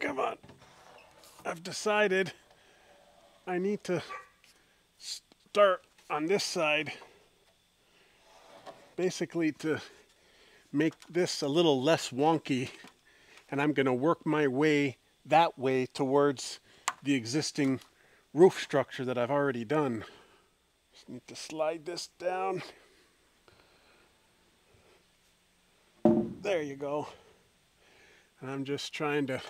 Come on. I've decided I need to start on this side, basically to make this a little less wonky, and I'm going to work my way that way towards the existing roof structure that I've already done. Just need to slide this down. There you go. And I'm just trying to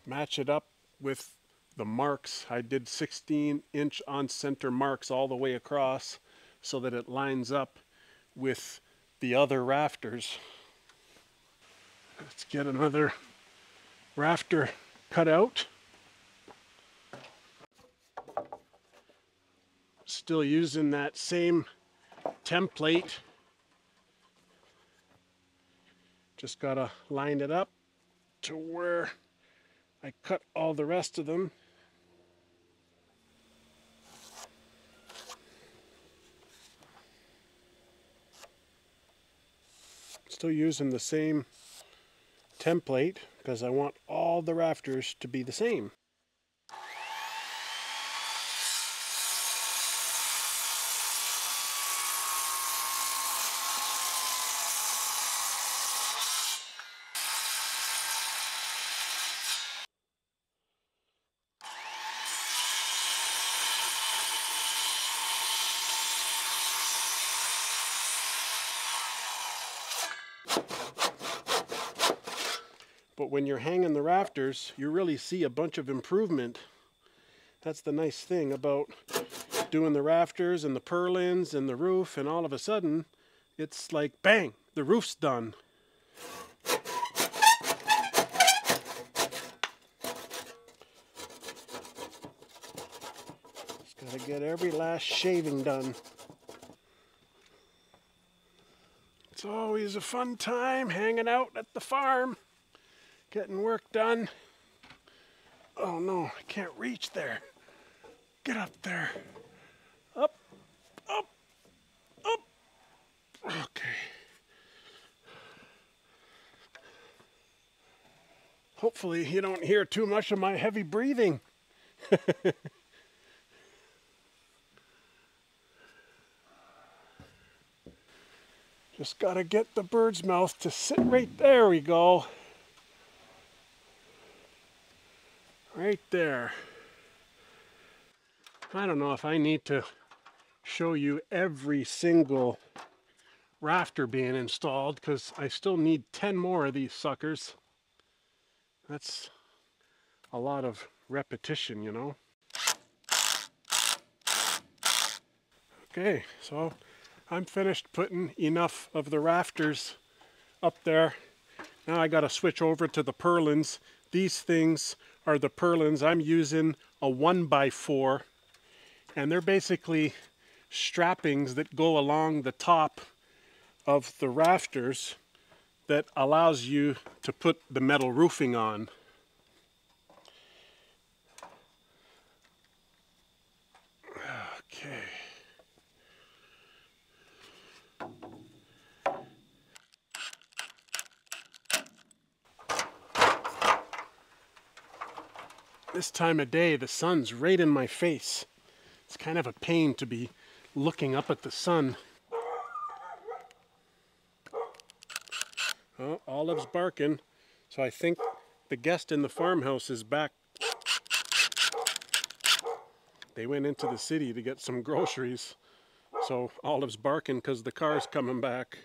match it up with the marks. I did 16-inch on center marks all the way across so that it lines up with the other rafters. Let's get another rafter cut out. Still using that same template. Just gotta line it up to where I cut all the rest of them. Still using the same template because I want all the rafters to be the same. But when you're hanging the rafters, you really see a bunch of improvement. That's the nice thing about doing the rafters and the purlins and the roof, and all of a sudden, it's like, bang, the roof's done. Just gotta get every last shaving done. It's always a fun time hanging out at the farm. Getting work done. Oh no, I can't reach there. Get up there. Up, up, up. Okay. Hopefully you don't hear too much of my heavy breathing. Just gotta get the bird's mouth to sit right there. We go. Right there. I don't know if I need to show you every single rafter being installed because I still need 10 more of these suckers. That's a lot of repetition, you know. Okay, so I'm finished putting enough of the rafters up there. Now I got to switch over to the purlins. These things are the purlins. I'm using a 1x4, and they're basically strappings that go along the top of the rafters that allows you to put the metal roofing on. Okay. This time of day, the sun's right in my face. It's kind of a pain to be looking up at the sun. Oh, Olive's barking, so I think the guest in the farmhouse is back. They went into the city to get some groceries, so Olive's barking because the car's coming back.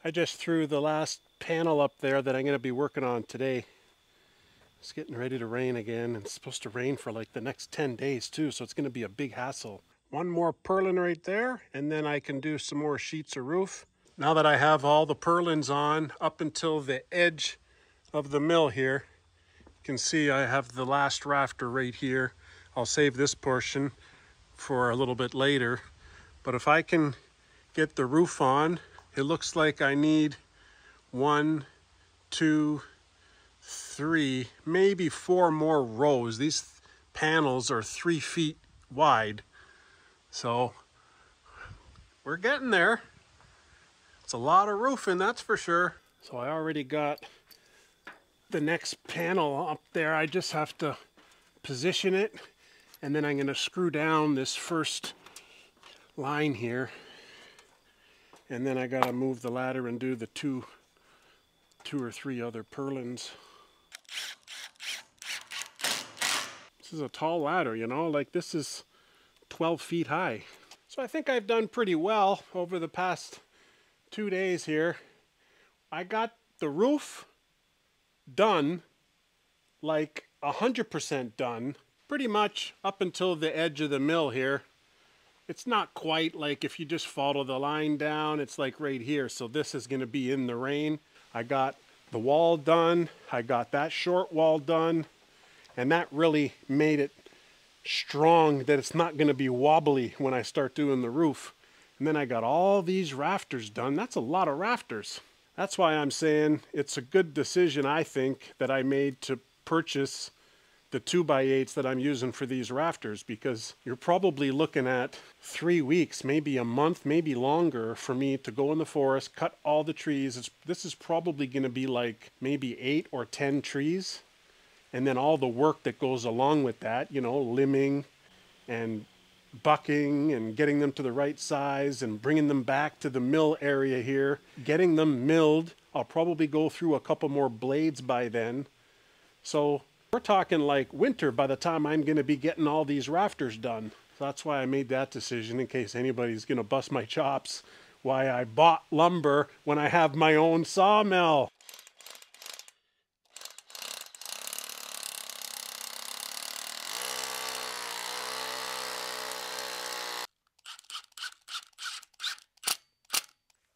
I just threw the last panel up there that I'm going to be working on today. It's getting ready to rain again, and it's supposed to rain for like the next 10 days too, so it's going to be a big hassle. One more purlin right there, and then I can do some more sheets of roof. Now that I have all the purlins on up until the edge of the mill here, you can see I have the last rafter right here. I'll save this portion. for a little bit later. But if I can get the roof on, it looks like I need 1, 2, 3, maybe 4 more rows. These panels are 3 feet wide. So we're getting there. It's a lot of roofing, that's for sure. So I already got the next panel up there. I just have to position it, and then I'm going to screw down this first line here, and then I got to move the ladder and do the two or three other purlins. This is a tall ladder, you know, like this is 12 feet high. So I think I've done pretty well over the past 2 days here. I got the roof done, like 100% done, pretty much up until the edge of the mill here. It's not quite, like if you just follow the line down, it's like right here. So this is going to be in the rain. I got the wall done. I got that short wall done. And that really made it strong that it's not going to be wobbly when I start doing the roof. And then I got all these rafters done. That's a lot of rafters. That's why I'm saying it's a good decision, I think, that I made to purchase the 2x8s that I'm using for these rafters, because you're probably looking at 3 weeks, maybe a month, maybe longer for me to go in the forest, cut all the trees. This is probably going to be like maybe 8 or 10 trees. And then all the work that goes along with that, you know, limbing and bucking and getting them to the right size and bringing them back to the mill area here, getting them milled. I'll probably go through a couple more blades by then. So we're talking like winter by the time I'm going to be getting all these rafters done. So that's why I made that decision, in case anybody's going to bust my chops why I bought lumber when I have my own sawmill.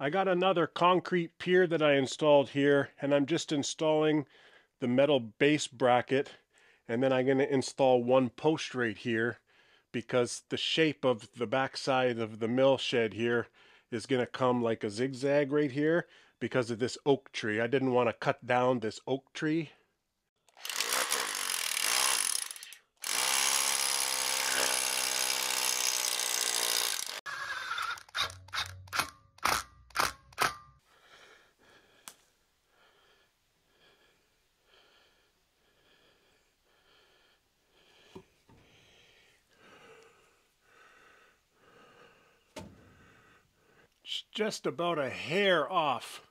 I got another concrete pier that I installed here, and I'm just installing the metal base bracket, and then I'm going to install one post right here, because the shape of the backside of the mill shed here is going to come like a zigzag right here because of this oak tree. I didn't want to cut down this oak tree. Just about a hair off,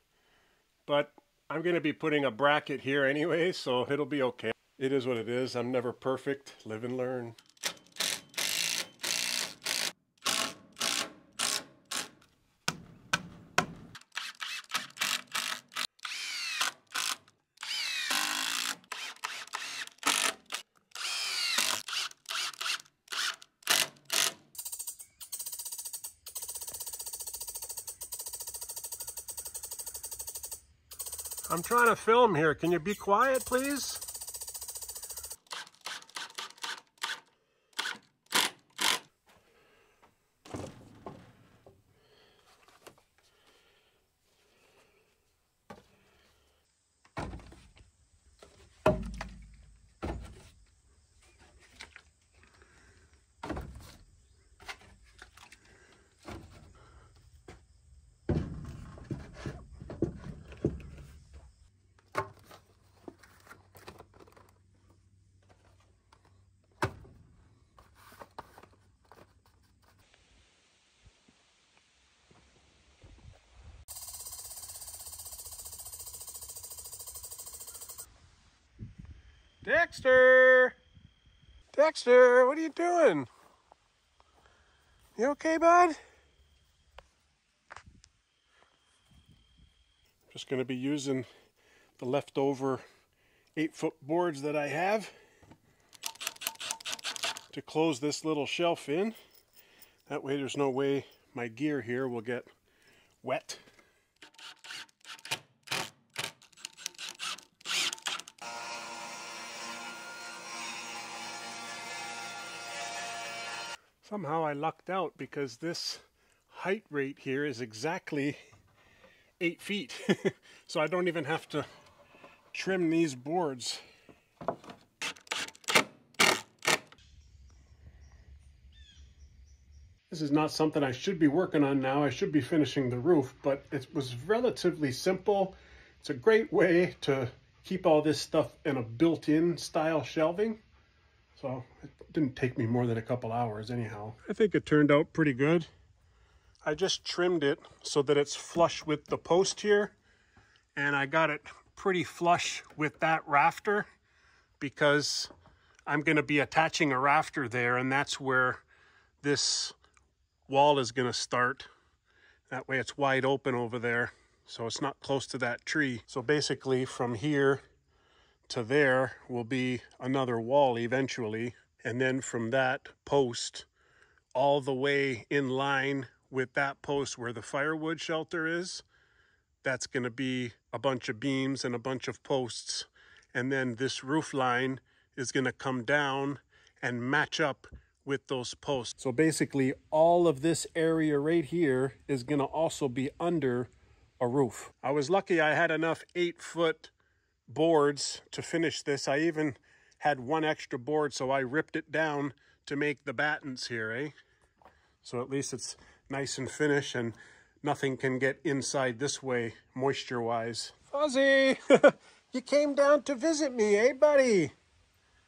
but I'm going to be putting a bracket here anyway, so it'll be okay. It is what it is. I'm never perfect. Live and learn. I'm trying to film here. Can you be quiet, please? Dexter! Dexter, what are you doing? You okay, bud? Just going to be using the leftover 8-foot boards that I have to close this little shelf in. That way there's no way my gear here will get wet. Somehow I lucked out because this height rate here is exactly 8 feet. So I don't even have to trim these boards. This is not something I should be working on now. I should be finishing the roof, but it was relatively simple. It's a great way to keep all this stuff in a built-in style shelving. So it didn't take me more than a couple hours anyhow. I think it turned out pretty good. I just trimmed it so that it's flush with the post here. And I got it pretty flush with that rafter because I'm going to be attaching a rafter there, and that's where this wall is going to start. That way it's wide open over there, so it's not close to that tree. So basically from here to there will be another wall eventually, and then from that post all the way in line with that post where the firewood shelter is, that's going to be a bunch of beams and a bunch of posts, and then this roof line is going to come down and match up with those posts. So basically all of this area right here is going to also be under a roof. I was lucky I had enough 8-foot boards to finish this. I even had one extra board, so I ripped it down to make the battens here, eh? So at least it's nice and finished and nothing can get inside this way moisture-wise. Fuzzy, you came down to visit me, eh, buddy?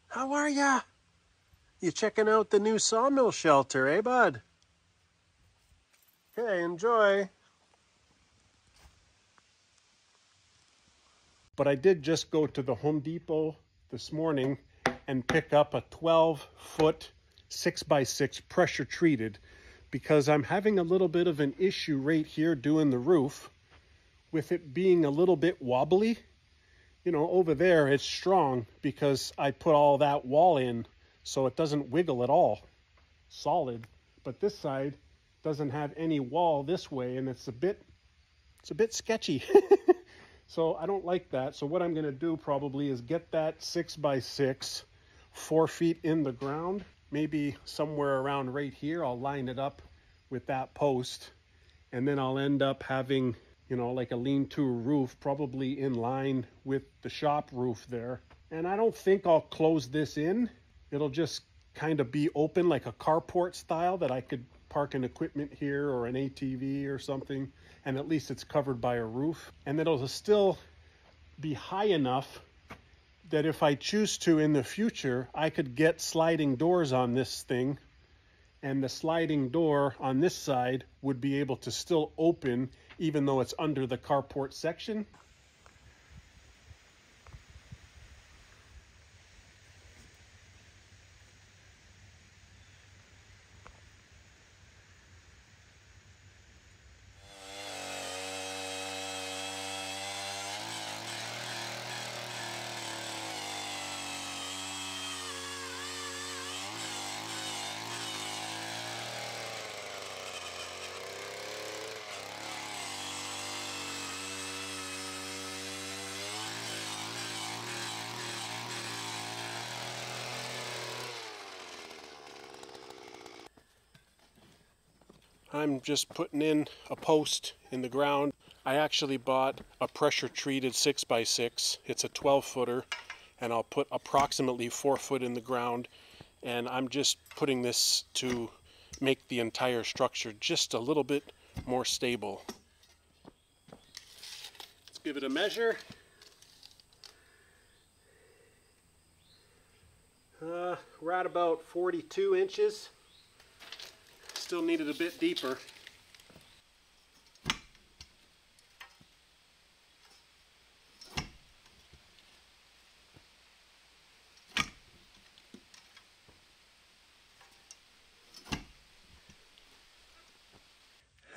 How are ya? You checking out the new sawmill shelter, eh, bud? Okay, enjoy. But I did just go to the Home Depot this morning and pick up a 12-foot 6x6 pressure treated, because I'm having a little bit of an issue right here doing the roof with it being a little bit wobbly. You know, over there it's strong because I put all that wall in, so it doesn't wiggle at all. Solid. But this side doesn't have any wall this way, and it's a bit sketchy. So I don't like that. So what I'm going to do probably is get that 6x6 4 feet in the ground, maybe somewhere around right here. I'll line it up with that post, and then I'll end up having, you know, like a lean-to roof, probably in line with the shop roof there. And I don't think I'll close this in. It'll just kind of be open like a carport style that I could park an equipment here or an ATV or something, and at least it's covered by a roof. And it'll still be high enough that if I choose to in the future, I could get sliding doors on this thing, and the sliding door on this side would be able to still open even though it's under the carport section. I'm just putting in a post in the ground. I actually bought a pressure treated 6x6. It's a 12-footer, and I'll put approximately 4 foot in the ground, and I'm just putting this to make the entire structure just a little bit more stable. Let's give it a measure. We're at about 42 inches. Still need it a bit deeper.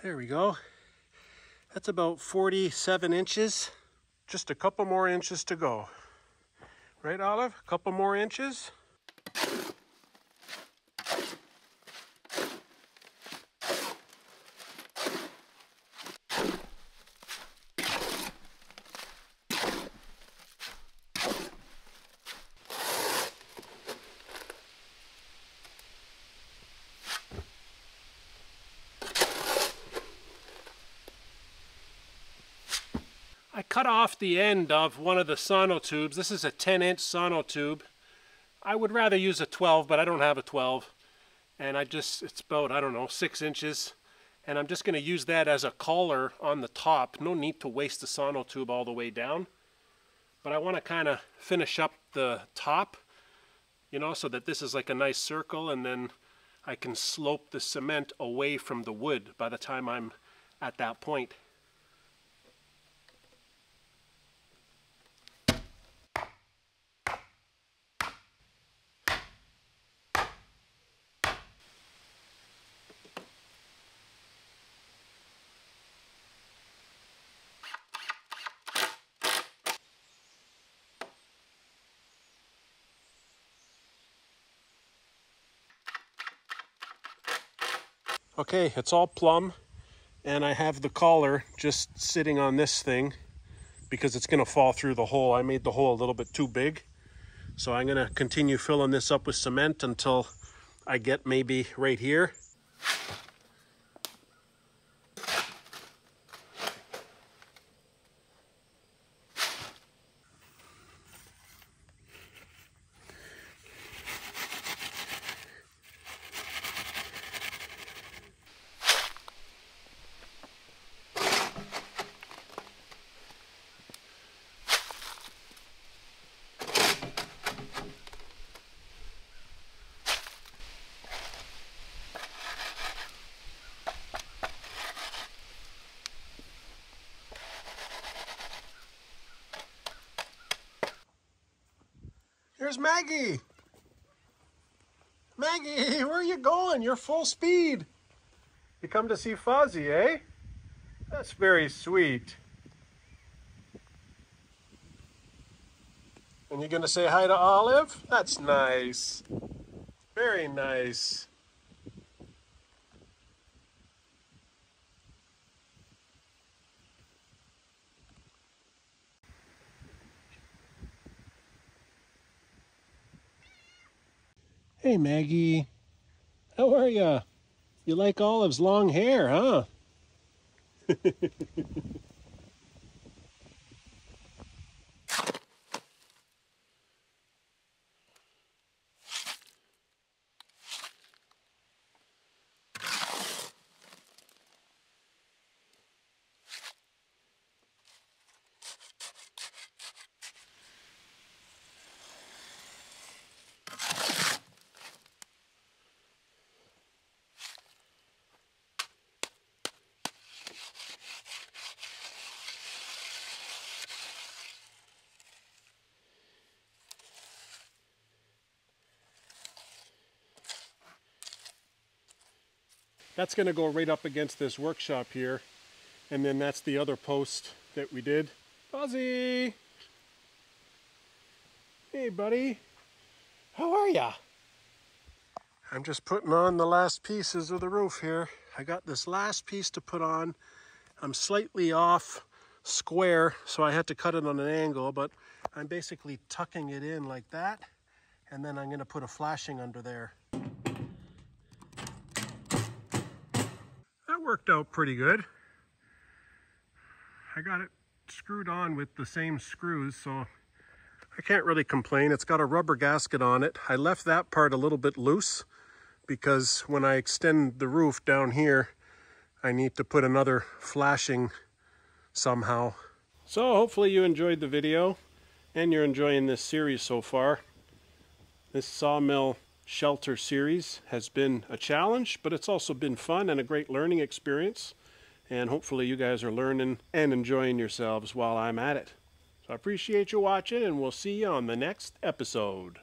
There we go. That's about 47 inches. Just a couple more inches to go. Right, Olive? A couple more inches. cut off the end of one of the sonotubes. This is a 10-inch sonotube. I would rather use a 12, but I don't have a 12. And it's about, I don't know, 6 inches. And I'm just going to use that as a collar on the top. No need to waste the sonotube all the way down. But I want to kind of finish up the top, you know, so that this is like a nice circle, and then I can slope the cement away from the wood by the time I'm at that point. Okay, it's all plumb, and I have the collar just sitting on this thing because it's going to fall through the hole. I made the hole a little bit too big, so I'm going to continue filling this up with cement until I get maybe right here. Here's Maggie. Maggie, where are you going? You're full speed. You come to see Fozzie, eh? That's very sweet. And you're gonna say hi to Olive? That's nice. Very nice. Hey Maggie, how are ya? You like Olive's long hair, huh? That's going to go right up against this workshop here. And then that's the other post that we did. Fozzie! Hey buddy, how are ya? I'm just putting on the last pieces of the roof here. I got this last piece to put on. I'm slightly off square, so I had to cut it on an angle, but I'm basically tucking it in like that. And then I'm going to put a flashing under there. That worked out pretty good. I got it screwed on with the same screws, so I can't really complain. It's got a rubber gasket on it. I left that part a little bit loose because when I extend the roof down here, I need to put another flashing somehow. So hopefully you enjoyed the video and you're enjoying this series so far. This sawmill shelter series has been a challenge, but it's also been fun and a great learning experience. And hopefully you guys are learning and enjoying yourselves while I'm at it. So I appreciate you watching, and we'll see you on the next episode.